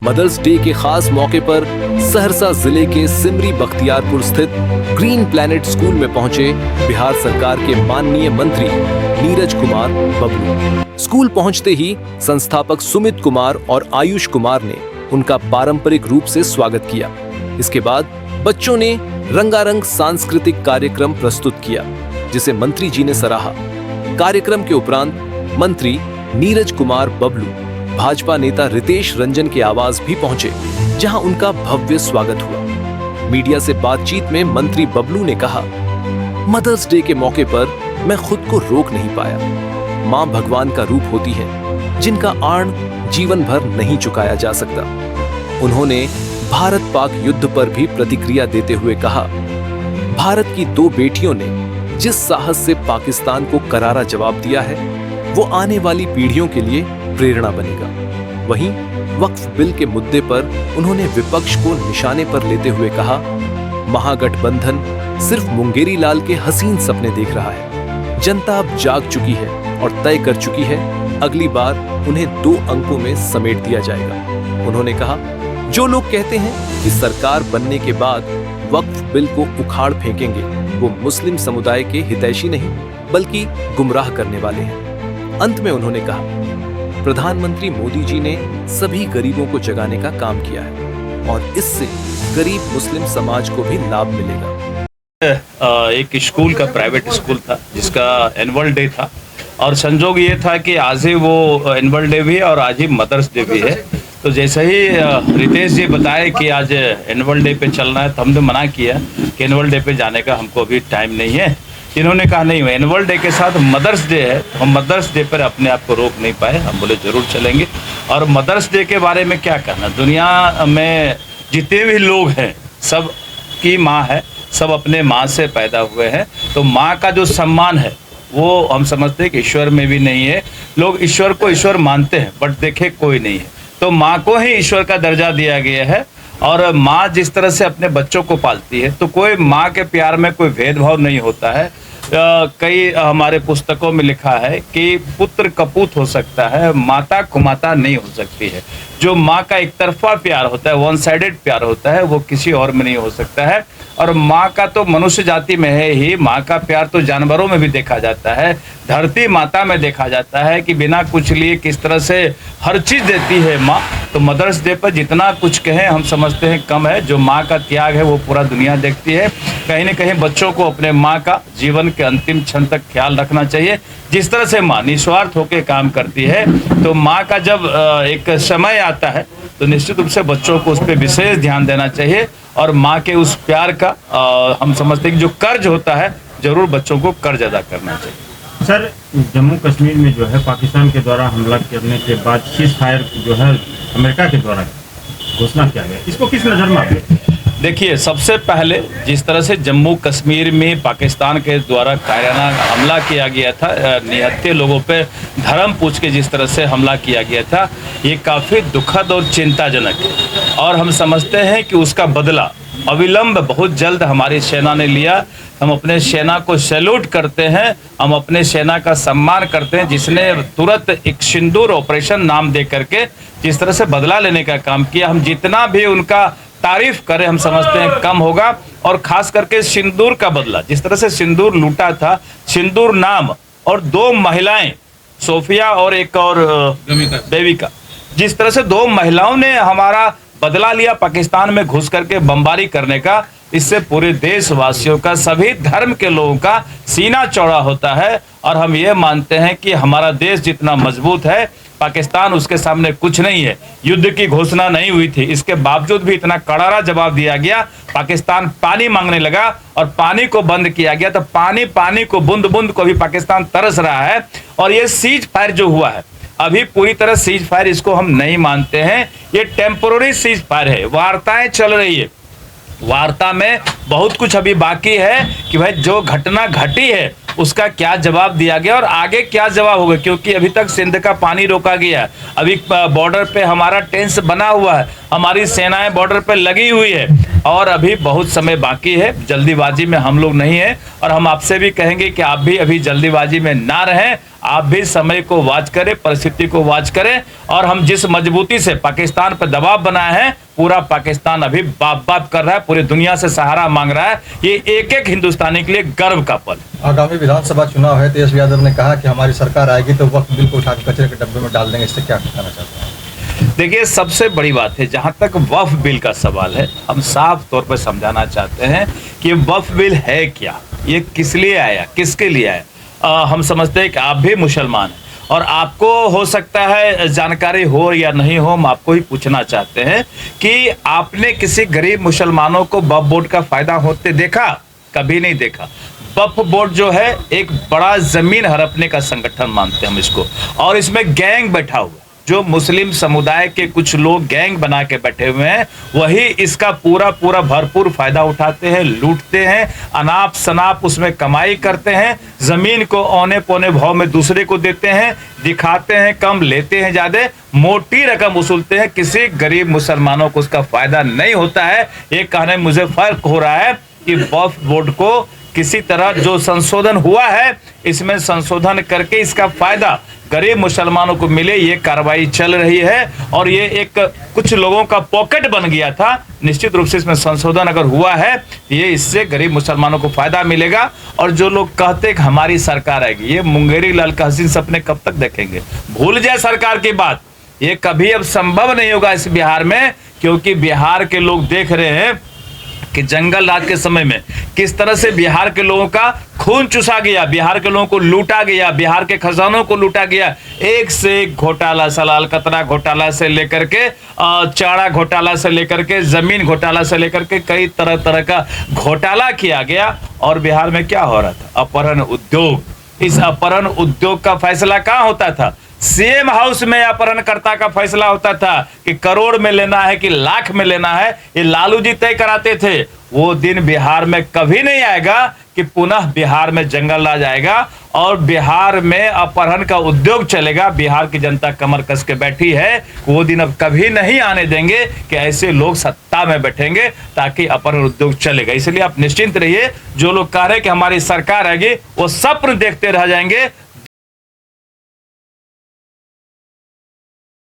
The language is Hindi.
मदर्स डे के खास मौके पर सहरसा जिले के सिमरी बख्तियारपुर स्थित ग्रीन प्लैनेट स्कूल में पहुंचे बिहार सरकार के माननीय मंत्री नीरज कुमार बबलू। स्कूल पहुंचते ही संस्थापक सुमित कुमार और आयुष कुमार ने उनका पारंपरिक रूप से स्वागत किया। इसके बाद बच्चों ने रंगारंग सांस्कृतिक कार्यक्रम प्रस्तुत किया, जिसे मंत्री जी ने सराहा। कार्यक्रम के उपरांत मंत्री नीरज कुमार बबलू भाजपा नेता रितेश रंजन के आवास भी पहुंचे, जहां उनका भव्य स्वागत हुआ। मीडिया से बातचीत में मंत्री बबलू ने कहा, मदर्स डे के मौके पर मैं खुद को रोक नहीं पाया। मां भगवान का रूप होती है, जिनका आण जीवन भर नहीं चुकाया जा सकता। उन्होंने भारत पाक युद्ध पर भी प्रतिक्रिया देते हुए कहा, भारत की 2 बेटियों ने जिस साहस से पाकिस्तान को करारा जवाब दिया है, वो आने वाली पीढ़ियों के लिए प्रेरणा बनेगा। वहीं वक्फ बिल के मुद्दे पर उन्होंने विपक्ष को निशाने पर लेते हुए कहा, महागठबंधन सिर्फ मुंगेरी लाल के हसीन सपने देख रहा है। जनता अब जाग चुकी है और तय कर चुकी है, अगली बार उन्हें 2 अंकों में समेट दिया जाएगा। उन्होंने कहा, जो लोग कहते हैं कि सरकार बनने के बाद वक्फ बिल को उखाड़ फेंकेंगे, वो मुस्लिम समुदाय के हितैषी नहीं बल्कि गुमराह करने वाले हैं। अंत में उन्होंने कहा, प्रधानमंत्री मोदी जी ने सभी गरीबों को जगाने का काम किया है और इससे गरीब मुस्लिम समाज को भी लाभ मिलेगा। एक स्कूल का प्राइवेट स्कूल था, जिसका एनुअल डे था, और संजोग ये था कि आज ही वो एनुअल डे भी है और आज ही मदर्स डे भी है। तो जैसे ही रितेश जी बताए कि आज एनुअल डे पे चलना है, तो हमने मना किया कि एनुअल डे पे जाने का हमको अभी टाइम नहीं है। इन्होंने कहा नहीं, एनुअल डे के साथ मदर्स डे है, तो हम मदर्स डे पर अपने आप को रोक नहीं पाए। हम बोले जरूर चलेंगे। और मदर्स डे के बारे में क्या कहना, दुनिया में जितने भी लोग हैं सब की माँ है, सब अपने माँ से पैदा हुए हैं। तो माँ का जो सम्मान है वो हम समझते हैं कि ईश्वर में भी नहीं है। लोग ईश्वर को ईश्वर मानते हैं, बट देखे कोई नहीं है। तो माँ को ही ईश्वर का दर्जा दिया गया है। और माँ जिस तरह से अपने बच्चों को पालती है, तो कोई माँ के प्यार में कोई भेदभाव नहीं होता है। कई हमारे पुस्तकों में लिखा है कि पुत्र कपूत हो सकता है, माता कुमाता नहीं हो सकती है। जो माँ का एक तरफा प्यार होता है, वन साइडेड प्यार होता है, वो किसी और में नहीं हो सकता है। और माँ का तो मनुष्य जाति में है ही, माँ का प्यार तो जानवरों में भी देखा जाता है, धरती माता में देखा जाता है कि बिना कुछ लिए किस तरह से हर चीज़ देती है माँ। तो मदर्स डे पर जितना कुछ कहें हम समझते हैं कम है। जो माँ का त्याग है वो पूरा दुनिया देखती है। कहीं न कहीं बच्चों को अपने माँ का जीवन के अंतिम क्षण तक ख्याल रखना चाहिए। जिस तरह से माँ निस्वार्थ होकर काम करती है, तो माँ का जब एक समय आता है तो निश्चित रूप से बच्चों को उस पर विशेष ध्यान देना चाहिए। और माँ के उस प्यार का हम समझते हैं कि जो कर्ज होता है, जरूर बच्चों को कर्ज अदा करना चाहिए। सर, जम्मू कश्मीर में जो है पाकिस्तान के द्वारा हमला करने के बाद सीज फायर जो है अमेरिका के द्वारा घोषणा किया गया, इसको किस नज़र में आते हैं? देखिए, सबसे पहले जिस तरह से जम्मू कश्मीर में पाकिस्तान के द्वारा कायराना हमला किया गया था, निहत्थे लोगों पे धर्म पूछ के जिस तरह से हमला किया गया था, ये काफ़ी दुखद और चिंताजनक है। और हम समझते हैं कि उसका बदला अविलंब बहुत जल्द हमारी सेना ने लिया। हम अपने सेना को सैल्यूट करते हैं, हम अपने सेना का सम्मान करते हैं, जिसने तुरंत एक सिंदूर ऑपरेशन नाम दे करके जिस तरह से बदला लेने का काम किया। हम जितना भी उनका तारीफ करें हम समझते हैं कम होगा। और खास करके सिंदूर का बदला, जिस तरह से सिंदूर लूटा था, सिंदूर नाम और 2 महिलाएं, सोफिया और एक और देविका, जिस तरह से 2 महिलाओं ने हमारा बदला लिया पाकिस्तान में घुस करके बमबारी करने का, इससे पूरे देशवासियों का, सभी धर्म के लोगों का सीना चौड़ा होता है। और हम ये मानते हैं कि हमारा देश जितना मजबूत है, पाकिस्तान उसके सामने कुछ नहीं है। युद्ध की घोषणा नहीं हुई थी, इसके बावजूद भी इतना करारा जवाब दिया गया। पाकिस्तान पानी मांगने लगा और पानी को बंद किया गया। तो पानी को बूंद बूंद को भी पाकिस्तान तरस रहा है। और ये सीज फायर जो हुआ है, अभी पूरी तरह सीज फायर इसको हम नहीं मानते हैं। ये टेम्पोररी सीज फायर है, वार्ताएं चल रही है। वार्ता में बहुत कुछ अभी बाकी है कि भाई जो घटना घटी है उसका क्या जवाब दिया गया और आगे क्या जवाब होगा, क्योंकि अभी तक सिंध का पानी रोका गया है। अभी बॉर्डर पे हमारा टेंस बना हुआ है, हमारी सेनाएं बॉर्डर पे लगी हुई है। और अभी बहुत समय बाकी है, जल्दीबाजी में हम लोग नहीं हैं। और हम आपसे भी कहेंगे कि आप भी अभी जल्दीबाजी में ना रहें, आप भी समय को वॉच करें, परिस्थिति को वॉच करें। और हम जिस मजबूती से पाकिस्तान पर दबाव बनाए हैं, पूरा पाकिस्तान अभी बाप बाप कर रहा है, पूरी दुनिया से सहारा मांग रहा है। ये एक एक हिंदुस्तानी के लिए गर्व का पल। आगामी विधानसभा चुनाव है, तेजस्वी यादव ने कहा कि हमारी सरकार आएगी तो वक्त बिल को उठा के कचरे के डब्बे में डाल देंगे, इससे क्या कहना चाहते हैं? देखिए, सबसे बड़ी बात है, जहां तक वक्फ बिल का सवाल है, हम साफ तौर पर समझाना चाहते हैं कि वक्फ बिल है क्या, ये किस लिए आया, किसके लिए आया। हम समझते हैं कि आप भी मुसलमान हैं और आपको हो सकता है जानकारी हो या नहीं हो, हम आपको ही पूछना चाहते हैं कि आपने किसी गरीब मुसलमानों को वक्फ बोर्ड का फायदा होते देखा? कभी नहीं देखा। वक्फ बोर्ड जो है एक बड़ा जमीन हड़पने का संगठन मानते हैं हम इसको, और इसमें गैंग बैठा हुआ, जो मुस्लिम समुदाय के कुछ लोग गैंग बना के बैठे हुए हैं, वही इसका पूरा पूरा भरपूर फायदा उठाते हैं, लूटते हैं, अनाप शनाप उसमें कमाई करते हैं, जमीन को औने पौने भाव में दूसरे को देते हैं, दिखाते हैं कम, लेते हैं ज्यादा, मोटी रकम वसूलते हैं। किसी गरीब मुसलमानों को उसका फायदा नहीं होता है। ये कहने मुझे फर्क हो रहा है कि वक्फ बोर्ड को किसी तरह जो संशोधन हुआ है, इसमें संशोधन करके इसका फायदा गरीब मुसलमानों को मिले, ये कार्रवाई चल रही है। और ये एक कुछ लोगों का पॉकेट बन गया था। निश्चित रूप से इसमें संशोधन अगर हुआ है, ये इससे गरीब मुसलमानों को फायदा मिलेगा। और जो लोग कहते हैं कि हमारी सरकार आएगी, ये मुंगेरी लाल का हसीन सपने कब तक देखेंगे? भूल जाए सरकार की बात, ये कभी अब संभव नहीं होगा इस बिहार में, क्योंकि बिहार के लोग देख रहे हैं कि जंगल राज के समय में किस तरह से बिहार के लोगों का खून चुसा गया, बिहार के लोगों को लूटा गया, बिहार के खजानों को लूटा गया। एक से एक घोटाला, सलाल कतरा घोटाला से लेकर के चारा घोटाला से लेकर के जमीन घोटाला से लेकर के कई तरह तरह का घोटाला किया गया। और बिहार में क्या हो रहा था? अपहरण उद्योग। इस अपहरण उद्योग का फैसला कहाँ होता था? सीएम हाउस में अपहरणकर्ता का फैसला होता था कि करोड़ में लेना है कि लाख में लेना है, ये लालू जी तय कराते थे। वो दिन बिहार में कभी नहीं आएगा कि पुनः बिहार में जंगल राज आएगा और बिहार में अपहरण का उद्योग चलेगा। बिहार की जनता कमर कस के बैठी है, वो दिन अब कभी नहीं आने देंगे कि ऐसे लोग सत्ता में बैठेंगे ताकि अपहरण उद्योग चलेगा। इसलिए आप निश्चिंत रहिए, जो लोग कह रहे हैं कि हमारी सरकार आएगी, वो स्वप्न देखते रह जाएंगे।